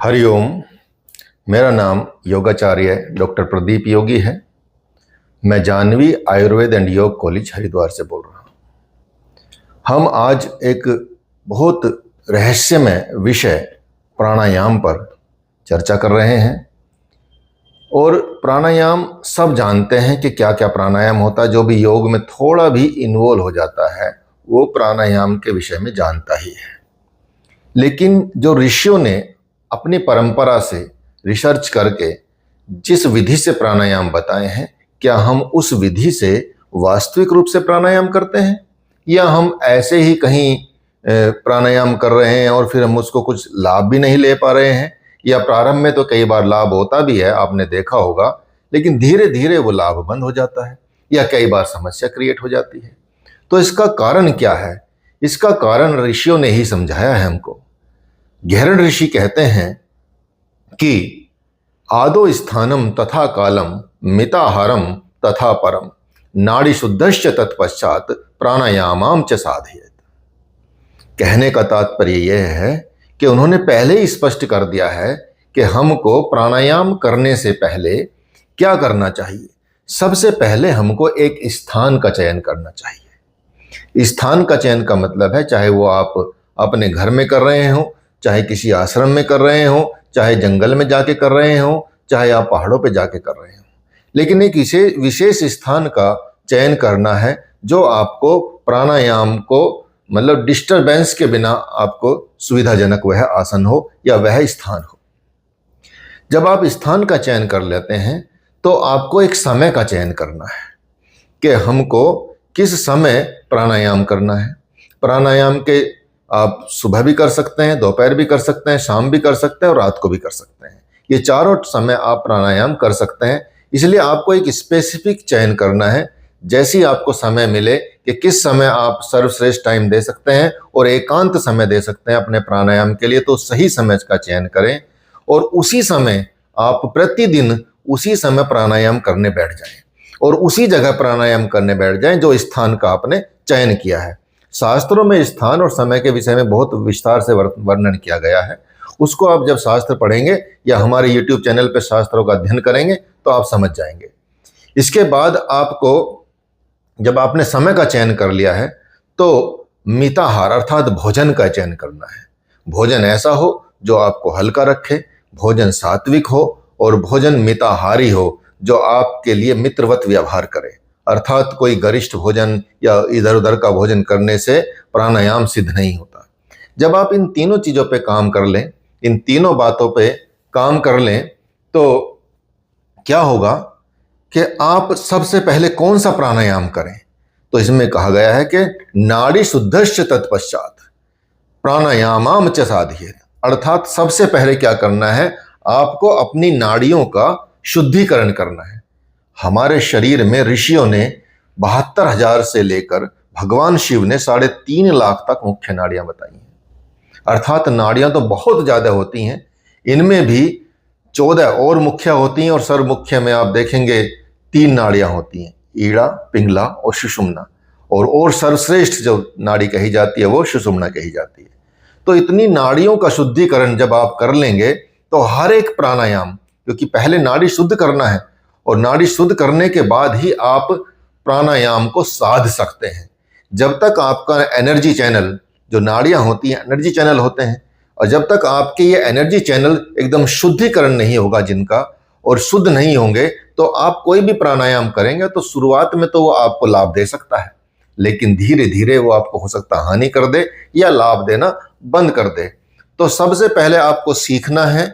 हरिओम। मेरा नाम योगाचार्य डॉक्टर प्रदीप योगी है। मैं जानवी आयुर्वेद एंड योग कॉलेज हरिद्वार से बोल रहा हूँ। हम आज एक बहुत रहस्यमय विषय प्राणायाम पर चर्चा कर रहे हैं। और प्राणायाम सब जानते हैं कि क्या क्या प्राणायाम होता है। जो भी योग में थोड़ा भी इन्वॉल्व हो जाता है वो प्राणायाम के विषय में जानता ही है। लेकिन जो ऋषियों ने अपनी परंपरा से रिसर्च करके जिस विधि से प्राणायाम बताए हैं, क्या हम उस विधि से वास्तविक रूप से प्राणायाम करते हैं या हम ऐसे ही कहीं प्राणायाम कर रहे हैं और फिर हम उसको कुछ लाभ भी नहीं ले पा रहे हैं, या प्रारंभ में तो कई बार लाभ होता भी है, आपने देखा होगा, लेकिन धीरे धीरे वो लाभ बंद हो जाता है या कई बार समस्या क्रिएट हो जाती है। तो इसका कारण क्या है? इसका कारण ऋषियों ने ही समझाया है हमको। गहरण ऋषि कहते हैं कि आदो स्थानम तथा कालम मिताहारम तथा परम नाड़ी शुद्धश्च तत्पश्चात प्राणायामाम च साधयेत। कहने का तात्पर्य यह है कि उन्होंने पहले ही स्पष्ट कर दिया है कि हमको प्राणायाम करने से पहले क्या करना चाहिए। सबसे पहले हमको एक स्थान का चयन करना चाहिए। स्थान का चयन का मतलब है चाहे वो आप अपने घर में कर रहे हो, चाहे किसी आश्रम में कर रहे हो, चाहे जंगल में जाके कर रहे हो, चाहे आप पहाड़ों पे जाके कर रहे हो, लेकिन एक विशेष स्थान का चयन करना है जो आपको प्राणायाम को मतलब डिस्टरबेंस के बिना आपको सुविधाजनक वह आसन हो या वह स्थान हो। जब आप स्थान का चयन कर लेते हैं तो आपको एक समय का चयन करना है कि हमको किस समय प्राणायाम करना है। प्राणायाम के आप सुबह भी कर सकते हैं, दोपहर भी कर सकते हैं, शाम भी कर सकते हैं और रात को भी कर सकते हैं। ये चारों समय आप प्राणायाम कर सकते हैं। इसलिए आपको एक स्पेसिफिक चयन करना है। जैसी आपको समय मिले कि किस समय आप सर्वश्रेष्ठ टाइम दे सकते हैं और एकांत समय दे सकते हैं अपने प्राणायाम के लिए, तो सही समय का चयन करें और उसी समय आप प्रतिदिन उसी समय प्राणायाम करने बैठ जाएं और उसी जगह प्राणायाम करने बैठ जाएं जो स्थान का आपने चयन किया है। शास्त्रों में स्थान और समय के विषय में बहुत विस्तार से वर्णन किया गया है। उसको आप जब शास्त्र पढ़ेंगे या हमारे YouTube चैनल पर शास्त्रों का अध्ययन करेंगे तो आप समझ जाएंगे। इसके बाद आपको जब आपने समय का चयन कर लिया है तो मिताहार अर्थात भोजन का चयन करना है। भोजन ऐसा हो जो आपको हल्का रखे, भोजन सात्विक हो और भोजन मिताहारी हो जो आपके लिए मित्रवत व्यवहार करे। अर्थात कोई गरिष्ठ भोजन या इधर उधर का भोजन करने से प्राणायाम सिद्ध नहीं होता। जब आप इन तीनों चीज़ों पे काम कर लें, इन तीनों बातों पे काम कर लें, तो क्या होगा कि आप सबसे पहले कौन सा प्राणायाम करें। तो इसमें कहा गया है कि नाड़ी शुद्धश्च तत्पश्चात प्राणायामाम च साधयेत। अर्थात सबसे पहले क्या करना है, आपको अपनी नाड़ियों का शुद्धिकरण करना है। हमारे शरीर में ऋषियों ने 72,000 से लेकर भगवान शिव ने 3.5 लाख तक मुख्य नाड़ियां बताई हैं। अर्थात नाड़ियां तो बहुत ज्यादा होती हैं। इनमें भी 14 और मुख्य होती हैं और सर्वमुख्य में आप देखेंगे 3 नाड़ियां होती हैं, ईड़ा, पिंगला और सुषुम्ना। और सर्वश्रेष्ठ जो नाड़ी कही जाती है वो सुषुम्ना कही जाती है। तो इतनी नाड़ियों का शुद्धिकरण जब आप कर लेंगे तो हर एक प्राणायाम, क्योंकि पहले नाड़ी शुद्ध करना है और नाड़ी शुद्ध करने के बाद ही आप प्राणायाम को साध सकते हैं। जब तक आपका एनर्जी चैनल, जो नाड़ियां होती हैं एनर्जी चैनल होते हैं, और जब तक आपके ये एनर्जी चैनल एकदम शुद्धिकरण नहीं होगा जिनका, और शुद्ध नहीं होंगे, तो आप कोई भी प्राणायाम करेंगे तो शुरुआत में तो वो आपको लाभ दे सकता है, लेकिन धीरे धीरे वो आपको हो सकता है हानि कर दे या लाभ देना बंद कर दे। तो सबसे पहले आपको सीखना है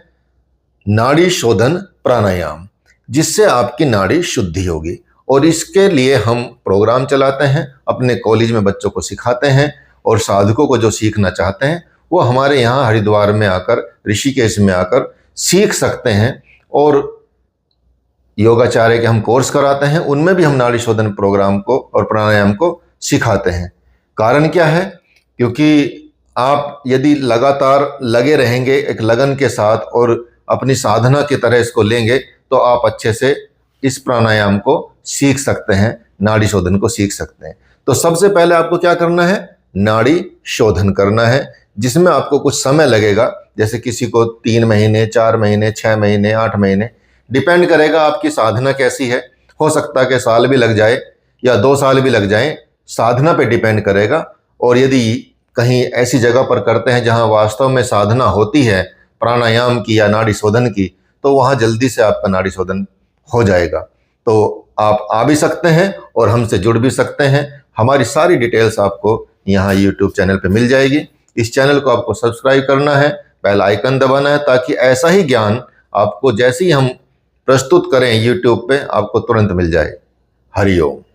नाड़ी शोधन प्राणायाम, जिससे आपकी नाड़ी शुद्धि होगी। और इसके लिए हम प्रोग्राम चलाते हैं, अपने कॉलेज में बच्चों को सिखाते हैं, और साधकों को जो सीखना चाहते हैं वो हमारे यहाँ हरिद्वार में आकर, ऋषिकेश में आकर सीख सकते हैं। और योगाचार्य के हम कोर्स कराते हैं, उनमें भी हम नाड़ी शोधन प्रोग्राम को और प्राणायाम को सिखाते हैं। कारण क्या है? क्योंकि आप यदि लगातार लगे रहेंगे एक लगन के साथ और अपनी साधना की तरह इसको लेंगे तो आप अच्छे से इस प्राणायाम को सीख सकते हैं, नाड़ी शोधन को सीख सकते हैं। तो सबसे पहले आपको क्या करना है? नाड़ी शोधन करना है, जिसमें आपको कुछ समय लगेगा, जैसे किसी को 3 महीने, 4 महीने, 6 महीने, 8 महीने, डिपेंड करेगा आपकी साधना कैसी है। हो सकता है कि साल भी लग जाए या 2 साल भी लग जाए, साधना पे डिपेंड करेगा। और यदि कहीं ऐसी जगह पर करते हैं जहां वास्तव में साधना होती है प्राणायाम की या नाड़ी शोधन की, तो वहां जल्दी से आपका नाड़ी शोधन हो जाएगा। तो आप आ भी सकते हैं और हमसे जुड़ भी सकते हैं। हमारी सारी डिटेल्स आपको यहाँ यूट्यूब चैनल पे मिल जाएगी। इस चैनल को आपको सब्सक्राइब करना है, बेल आइकन दबाना है, ताकि ऐसा ही ज्ञान आपको जैसे ही हम प्रस्तुत करें यूट्यूब पे आपको तुरंत मिल जाए। हरि ओम।